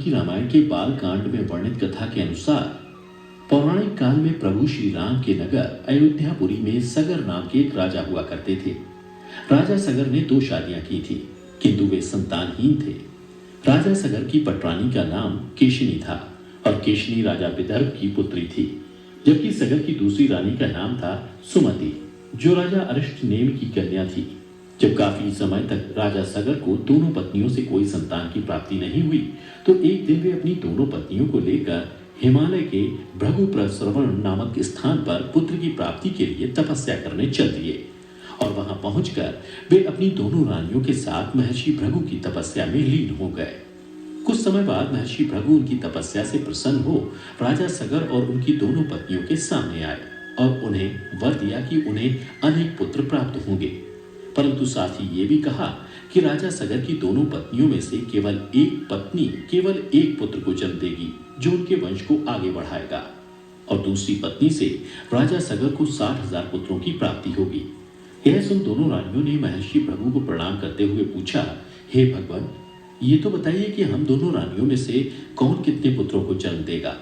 की रामायण के बाल कांड में वर्णित कथा के अनुसार पौराणिक काल में प्रभु श्री राम के नगर अयोध्यापुरी में सगर नाम के एक राजा हुआ करते थे। राजा सगर ने 2 शादियां की थी, किंतु वे संतानहीन थे। राजा सगर की पटरानी का नाम केशिनी था और केशिनी राजा विदर्भ की पुत्री थी, जबकि सगर की दूसरी रानी का नाम था सुमति, जो राजा अरिष्टनेमि की कन्या थी। जब काफी समय तक राजा सगर को दोनों पत्नियों से कोई संतान की प्राप्ति नहीं हुई, तो एक दिन वे अपनी दोनों पत्नियों को लेकर हिमालय के भृगु प्रस्रवण नामक स्थान पर पुत्र की प्राप्ति के लिए तपस्या करने चल दिए और वहां पहुंचकर वे अपनी दोनों रानियों के साथ महर्षि भृगु की तपस्या में लीन हो गए। कुछ समय बाद महर्षि भृगु उनकी तपस्या से प्रसन्न हो राजा सगर और उनकी दोनों पत्नियों के सामने आए और उन्हें वर दिया कि उन्हें अनेक पुत्र प्राप्त होंगे, परंतु साथ ही ये भी कहा कि राजा सगर की दोनों पत्नियों में से केवल एक पत्नी केवल एक पुत्र को जन्म देगी, जो उनके वंश को आगे बढ़ाएगा, और दूसरी पत्नी से राजा सगर को 60,000 पुत्रों की प्राप्ति होगी। यह सुन दोनों रानियों ने महर्षि भृगु को प्रणाम करते हुए पूछा, हे भगवान, ये तो बताइए कि हम दोनों रानियों में से कौन कितने पुत्रों को जन्म देगा।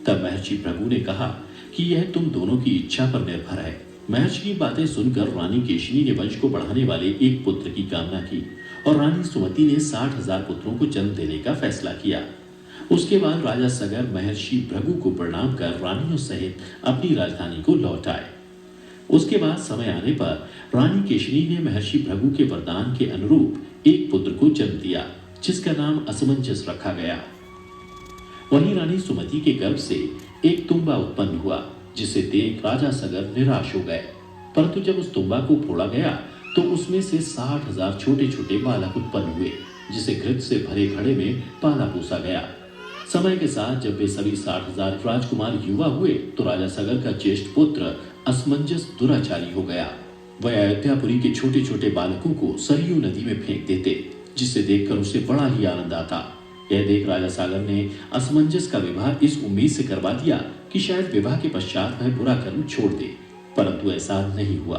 तब महर्षि भृगु ने कहा कि यह तुम दोनों की इच्छा पर निर्भर है। महर्षि की बातें सुनकर रानी केशिनी ने वंश को बढ़ाने वाले एक पुत्र की कामना की और रानी सुमति ने 60,000 पुत्रों को जन्म देने का फैसला किया। उसके बाद राजा सगर महर्षि भृगु को प्रणाम कर रानियों सहित अपनी राजधानी को लौट आए। उसके बाद समय आने पर रानी केशिनी ने महर्षि भृगु के वरदान के अनुरूप एक पुत्र को जन्म दिया, जिसका नाम असमंजस रखा गया। वहीं रानी सुमति के गर्भ से एक तुम्बा उत्पन्न हुआ, जिसे देख राजा सगर निराश हो गए, परंतु जब उस तुम्बा को फोड़ा गया तो उसमें से 60,000 छोटे छोटे बालक उत्पन्न हुए, जिसे घृत से भरे घड़े में पाला पोसा गया। समय के साथ जब वे सभी 60,000 राजकुमार युवा हुए तो राजा सगर का ज्येष्ठ पुत्र असमंजस दुराचारी हो गया। वह अयोध्यापुरी के छोटे छोटे बालकों को सरयू नदी में फेंक देते, जिसे देखकर उसे बड़ा ही आनंद आता। यह देख राजा सागर ने असमंजस का विवाह इस उम्मीद से करवा दिया कि शायद विवाह के पश्चात वह बुरा कर्म छोड़ दे, परंतु ऐसा नहीं हुआ।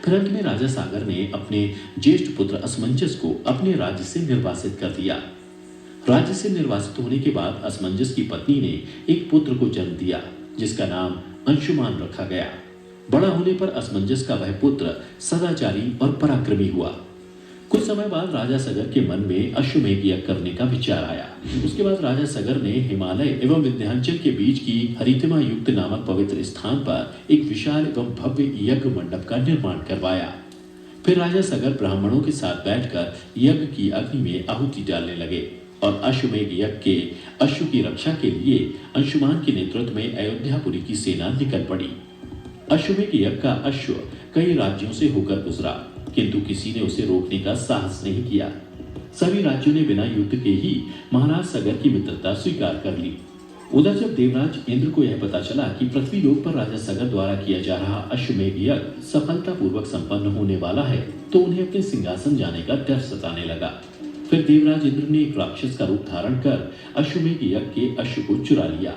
फिर अंत में राजा सागर ने अपने ज्येष्ठ पुत्र असमंजस को अपने राज्य से निर्वासित कर दिया। राज्य से निर्वासित होने के बाद असमंजस की पत्नी ने एक पुत्र को जन्म दिया, जिसका नाम अंशुमान रखा गया। बड़ा होने पर असमंजस का वह पुत्र सदाचारी और पराक्रमी हुआ। कुछ समय बाद राजा सगर के मन में अश्वमेध यज्ञ करने का विचार आया। उसके बाद राजा सगर ने हिमालय एवं विंध्याचल के बीच की हरितिमा युक्त नामक पवित्र स्थान पर एक विशाल एवं भव्य यज्ञ मंडप का निर्माण करवाया। फिर राजा सगर ब्राह्मणों के साथ बैठकर यज्ञ की अग्नि में आहुति डालने लगे और अश्वमेध यज्ञ के अश्व की रक्षा के लिए अंशुमान के नेतृत्व में अयोध्यापुरी की सेना निकल पड़ी। अश्वमेध यज्ञ का अश्व कई राज्यों से होकर गुजरा, किंतु किसी ने उसे रोकने का साहस नहीं किया। सभी राज्यों ने बिना युद्ध के ही महाराज सगर की मित्रता स्वीकार कर ली। उधर जब देवराज इंद्र को यह पता चला कि पृथ्वी लोक पर राजा सगर द्वारा किया जा रहा अश्वमेध यज्ञ सफलतापूर्वक संपन्न होने वाला है, तो उन्हें अपने सिंहासन जाने का डर सताने लगा। फिर देवराज इंद्र ने एक राक्षस का रूप धारण कर अश्वमेध यज्ञ के अश्व को चुरा लिया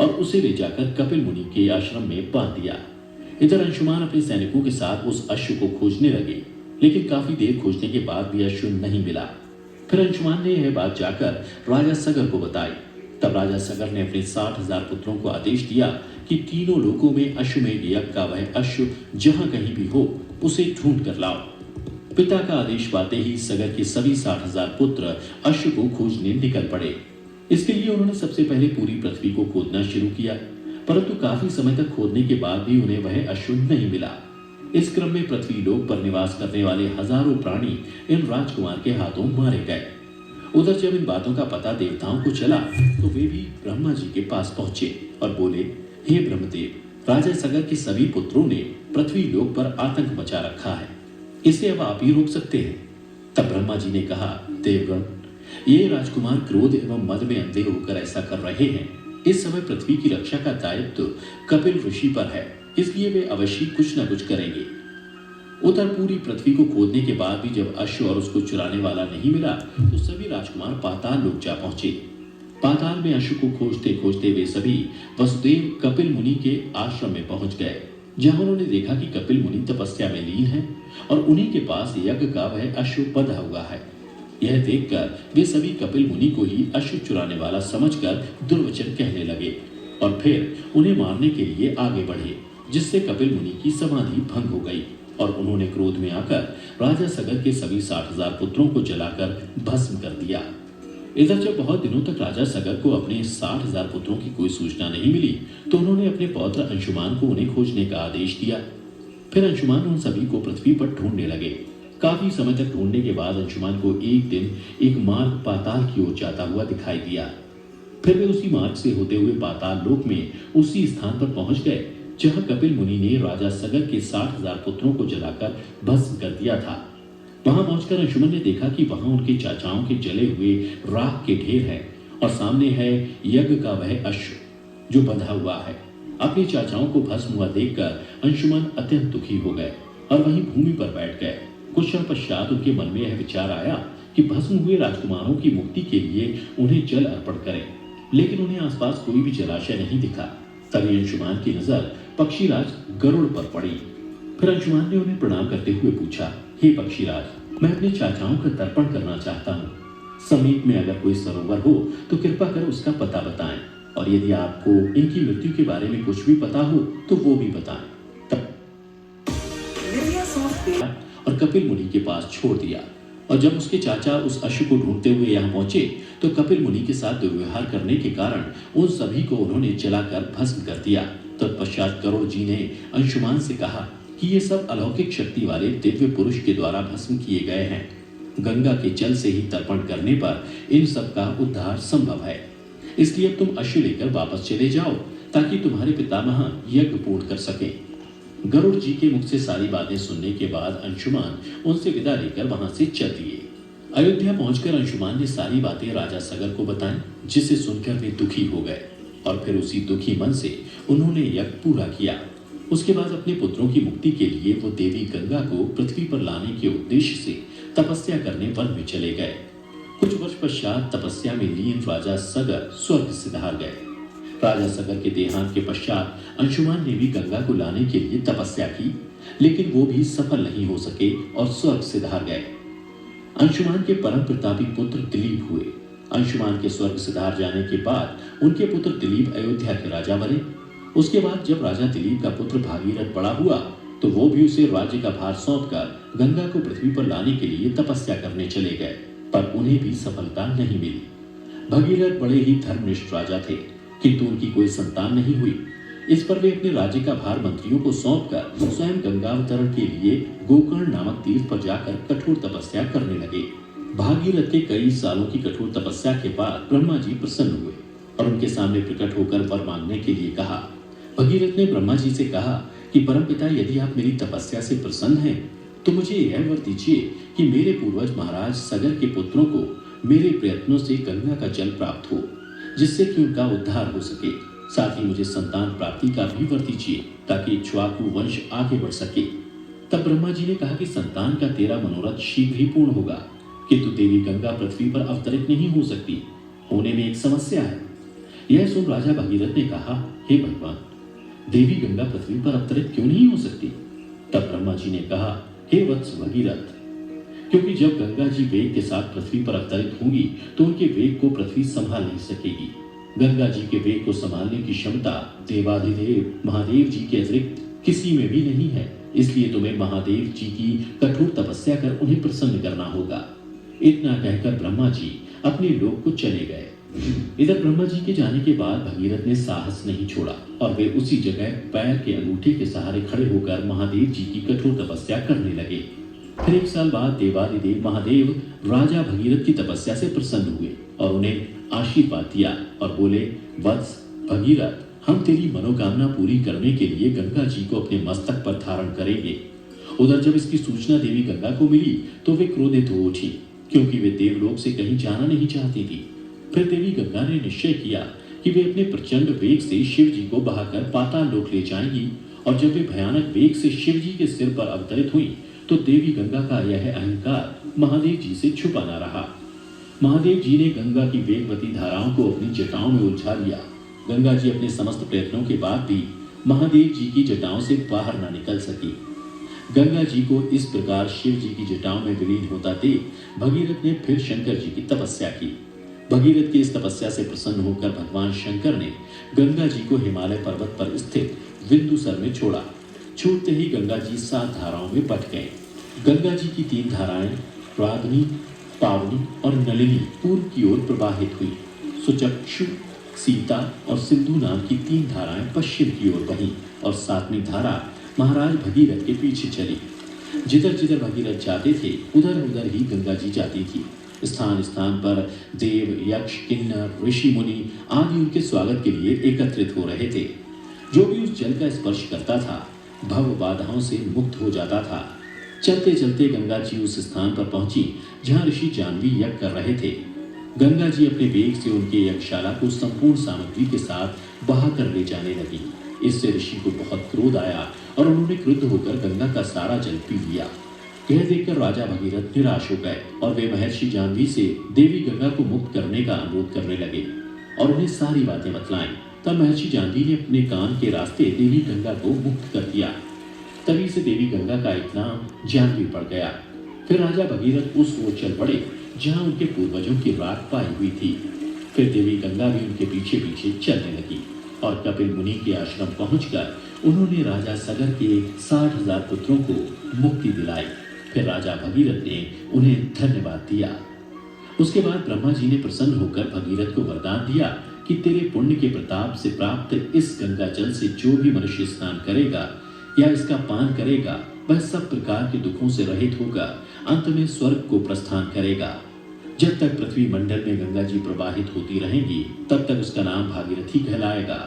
और उसे ले जाकर कपिल मुनि के आश्रम में बांध दिया। इधर अंशुमान अपने सैनिकों के साथ उस अश्व को खोजने लगे, लेकिन काफी देर खोजने के बाद भी अश्व नहीं मिला। फिर अंशुमान ने यह बात जाकर राजा सगर को बताई। तब राजा सगर ने अपने 60,000 पुत्रों को आदेश दिया कि तीनों लोकों में अश्वमेध यज्ञ का वह अश्व जहां कहीं भी हो, उसे ढूंढ कर लाओ। पिता का आदेश पाते ही सगर के सभी 60,000 पुत्र अश्व को खोजने निकल पड़े। इसके लिए उन्होंने सबसे पहले पूरी पृथ्वी को खोदना शुरू किया, परंतु काफी समय तक खोदने के बाद भी उन्हें वह अश्व नहीं मिला। इस क्रम में पृथ्वी लोक पर निवास करने वाले हजारों प्राणी इन राजकुमार के हाथों मारे गए। उधर जब इन बातों का पता देवताओं को चला तो वे भी ब्रह्मा जी के पास पहुंचे और बोले, हे ब्रह्मदेव, राजा सगर के सभी पुत्रों ने पृथ्वी लोक पर आतंक मचा रखा है, इसे अब आप ही रोक सकते हैं। तब ब्रह्मा जी ने कहा, देवगण, ये राजकुमार क्रोध एवं मद में अंधे होकर ऐसा कर रहे हैं। इस समय पृथ्वी की रक्षा का दायित्व कपिल ऋषि पर है, इसलिए वे अवश्य कुछ न कुछ करेंगे। उधर पूरी पृथ्वी को खोदने के बाद भी जब अश्व और उसको चुराने वाला नहीं मिला तो सभी राजकुमार पाताल लोक जा पहुंचे। पाताल में अश्व को खोजते खोजते वे सभी वसुदेव कपिल मुनि के आश्रम में पहुंच गए, जहां उन्होंने देखा कि कपिल मुनि तपस्या में लीन है और उन्हीं के पास यज्ञ का वह अश्व बंधा हुआ है। यह देखकर वे सभी कपिल मुनि को ही अश्व चुराने वाला समझकर दुर्वचन कहने लगे और फिर उन्हें मारने के लिए आगे बढ़े, जिससे कपिल मुनि की समाधि भंग हो गई और उन्होंने क्रोध में आकर राजा सगर के सभी 60,000 पुत्रों को जलाकर भस्म कर दिया। इधर जब बहुत दिनों तक राजा सगर को अपने 60,000 पुत्रों की कोई सूचना नहीं मिली तो उन्होंने अपने पौत्र अंशुमान को उन्हें खोजने का आदेश दिया। फिर अंशुमान उन सभी को पृथ्वी पर ढूंढने लगे। काफी समय तक ढूंढने के बाद अंशुमान को एक दिन एक मार्ग पाताल की ओर जाता हुआ दिखाई दिया। फिर वे उसी मार्ग से होते हुए पाताल लोक में उसी स्थान पर पहुंच गए जहां कपिल मुनि ने राजा सगर के 60,000 पुत्रों को जलाकर भस्म कर दिया था। वहां पहुंचकर अंशुमन ने देखा कि वहां उनके चाचाओं के जले हुए राख के ढेर है और सामने है यज्ञ का वह अश्व जो बंधा हुआ है। अपने चाचाओं को भस्म हुआ देखकर अंशुमन अत्यंत दुखी हो गए और वहीं भूमि पर बैठ गए। कुछ क्षण पश्चात उनके मन में यह विचार आया कि भस्म हुए राजकुमारों की मुक्ति के लिए उन्हें जल अर्पण करें, लेकिन उन्हें आसपास कोई भी जलाशय नहीं दिखा। तभी अंशुमान की नजर पक्षीराज गरुड़ पर पड़ी। फिर अंशुमान ने उन्हें प्रणाम करते हुए पूछा, हे पक्षीराज, मैं अपने चाचाओं का तर्पण करना चाहता हूँ। समीप में अगर कोई सरोवर हो तो कृपा कर उसका पता बताएं, और यदि आपको इनकी मृत्यु के बारे में कुछ भी पता हो तो वो भी बताएं। तब और कपिल मुनि के पास छोड़ दिया। और जब उसके चाचा उस अश्व को ढूंढते हुए यहाँ पहुंचे तो कपिल मुनि के साथ दुर्व्यवहार करने के कारण उन सभी को उन्होंने जलाकर भस्म कर दिया। तत्पश्चात गरुड़ जी ने अंशुमान से कहा कि ये सब अलौकिक शक्ति वाले दिव्य पुरुष के द्वारा भस्म किए गए हैं। गंगा के जल से ही तर्पण करने पर इन सब का उद्धार संभव है। इसलिए अब तुम अश्व लेकर वापस चले जाओ ताकि तुम्हारे पितामह यज्ञ पूर्ण कर सके। गरुड़ जी के मुख से सारी बातें सुनने के बाद अंशुमान उनसे विदा लेकर वहां से चल दिए। अयोध्या पहुंचकर अंशुमान ने सारी बातें राजा सगर को बताई, जिसे सुनकर वे दुखी हो गए और फिर उसी दुखी मन से उन्होंने यज्ञ पूरा किया। उसके बाद अपने पुत्रों की मुक्ति के लिए वो देवी गंगा को पृथ्वी पर लाने के उद्देश्य से तपस्या करने वन में चले गए। कुछ वर्ष पश्चात तपस्या में लीन राजा सगर स्वर्ग सिधार गए। राजा सगर के देहांत के पश्चात अंशुमान ने भी गंगा को लाने के लिए तपस्या की, लेकिन वो भी सफल नहीं हो सके और स्वर्ग सिधार गए। अंशुमान के परम प्रतापी पुत्र दिलीप हुए। अंशुमान के स्वर्ग सिधार जाने के बाद उनके पुत्र दिलीप अयोध्या के राजा बने। उसके बाद जब राजा दिलीप का पुत्र भागीरथ बड़ा हुआ तो वो भी उसे राज्य का भार सौंपकर गंगा को पृथ्वी पर लाने के लिए तपस्या करने चले गए, पर उन्हें भी सफलता नहीं मिली। भगीरथ बड़े ही धर्मनिष्ठ राजा थे, किंतु उनकी कोई संतान नहीं हुई। इस पर वे अपने राज्य का भार मंत्रियों को सौंपकर स्वयं गंगावतरण के लिए गोकर्ण नामक तीर्थ पर जाकर कठोर तपस्या करने लगे। भागीरथ के कई सालों की कठोर तपस्या के बाद ब्रह्मा जी प्रसन्न हुए और उनके सामने प्रकट होकर वर मांगने के लिए कहा। भगीरथ ने ब्रह्मा जी से कहा कि परमपिता, यदि आप मेरी तपस्या से प्रसन्न हैं तो मुझे यह वर दीजिए कि मेरे पूर्वज महाराज सगर के पुत्रों को मेरे प्रयत्नों से गंगा का जल प्राप्त हो, जिससे कि उनका उद्धार हो सके। साथ ही मुझे संतान प्राप्ति का भी वर दीजिए ताकि इक्ष्वाकु वंश आगे बढ़ सके। तब ब्रह्मा जी ने कहा कि संतान का तेरा मनोरथ शीघ्र ही पूर्ण होगा, किंतु देवी गंगा पृथ्वी पर अवतरित नहीं हो सकती, होने में एक समस्या है। यह सुन राजा भगीरथ ने कहा, हे भगवान, देवी गंगा पृथ्वी पर अवतरित क्यों नहीं हो सकती? तब ब्रह्मा जी ने कहा, हे वत्स भगीरथ, क्योंकि जब गंगा जी वेग के साथ पृथ्वी पर अवतरित होंगी तो उनके वेग को पृथ्वी संभाल नहीं सकेगी। गंगा जी के वेग को संभालने की क्षमता देवाधिदेव महादेव जी के अतिरिक्त किसी में भी नहीं है। इसलिए तुम्हें महादेव जी की कठोर तपस्या कर उन्हें प्रसन्न करना होगा। इतना कहकर ब्रह्मा जी अपने लोक को चले गए। इधर ब्रह्मा जी के जाने के बाद भगीरथ ने साहस नहीं छोड़ा और वे उसी जगह पैर के अंगूठे के सहारे खड़े होकर महादेव जी की कठोर तपस्या करने लगे। फिर 1 साल बाद देवादिदेव महादेव राजा भगीरथ की तपस्या से प्रसन्न हुए और उन्हें आशीर्वाद दिया और बोले, वत्स भगीरथ, हम तेरी मनोकामना पूरी करने के लिए गंगा जी को अपने मस्तक पर धारण करेंगे। उधर जब इसकी सूचना देवी गंगा को मिली तो वे क्रोधित हो उठी, क्योंकि वे देवलोक से कहीं जाना नहीं चाहती थी। फिर देवी गंगा ने निश्चय किया कि वे अपने प्रचंड वेग से शिव जी को बहाकर पाताल लोक ले जाएंगी, और जब वे भयानक वेग से शिव जी के सिर पर अवतरित हुई तो देवी गंगा का यह अहंकार महादेव जी से छुपा न रहा। महादेव जी ने गंगा की वेगवती धाराओं को अपनी जटाओं में उलझा लिया। गंगा जी अपने समस्त प्रयत्नों के बाद भी महादेव जी की जटाओं से बाहर न निकल सकी। गंगा जी को इस प्रकार शिव जी की जटाओं में विलीन होता देख भगीरथ ने फिर शंकर जी की तपस्या की। भगीरथ की इस तपस्या से प्रसन्न होकर भगवान शंकर ने गंगा जी को हिमालय पर्वत पर स्थित विंदुसर में छोड़ा। छूटते ही गंगा जी 7 धाराओं में बट गए। गंगा जी की 3 धाराएं रागनी, पावनी और नलिनी पूर्व की ओर प्रवाहित हुई। सुचक्षु, सीता और सिंधु नाम की 3 धाराएं पश्चिम की ओर बहीं और 7वीं धारा महाराज भगीरथ के पीछे चली। जिधर जिधर भगीरथ जाते थे उधर उधर ही गंगा जी जाती थी। स्थान स्थान पर देव, यक्ष, किन्नर, ऋषि मुनि आदि उनके स्वागत के लिए एकत्रित हो रहे थे। जो भी उस जल का स्पर्श करता था भव बाधाओं से मुक्त हो जाता था। चलते चलते गंगा जी उस स्थान पर पहुंची जहां ऋषि जाह्नवी यज्ञ कर रहे थे। गंगा जी अपने वेग से उनके यज्ञशाला को संपूर्ण सामग्री के साथ बहाकर ले जाने लगी। इससे ऋषि को बहुत क्रोध आया और उन्होंने क्रुद्ध होकर गंगा का सारा जल पी लिया। यह देखकर राजा भगीरथ निराश हो गए और वे महर्षि जाह्नवी से देवी गंगा को मुक्त करने का अनुरोध करने लगे और उन्हें सारी बातें बतलाईं। तब महर्षि जाह्नवी ने अपने कान के रास्ते देवी गंगा को मुक्त कर दिया। तभी से देवी गंगा का एक नाम जाह्नवी पड़ गया। फिर राजा भगीरथ उस ओर चल पड़े जहां उनके पूर्वजों की राख पाई हुई थी। फिर देवी गंगा भी उनके पीछे पीछे चलने लगी और कपिल मुनि के आश्रम पहुंचकर उन्होंने राजा सगर के 60,000 पुत्रों को मुक्ति दिलाई। फिर राजा भगीरथ ने उन्हें धन्यवाद दिया। उसके बाद ब्रह्मा जी ने प्रसन्न होकर भगीरथ को वरदान दिया कि तेरे पुण्य के प्रताप से प्राप्त इस गंगा जल से जो भी मनुष्य स्नान करेगा या इसका पान करेगा वह सब प्रकार के दुखों से रहित होगा, अंत में स्वर्ग को प्रस्थान करेगा। जब तक पृथ्वी मंडल में गंगा जी प्रवाहित होती रहेंगी तब तक उसका नाम भागीरथी कहलाएगा।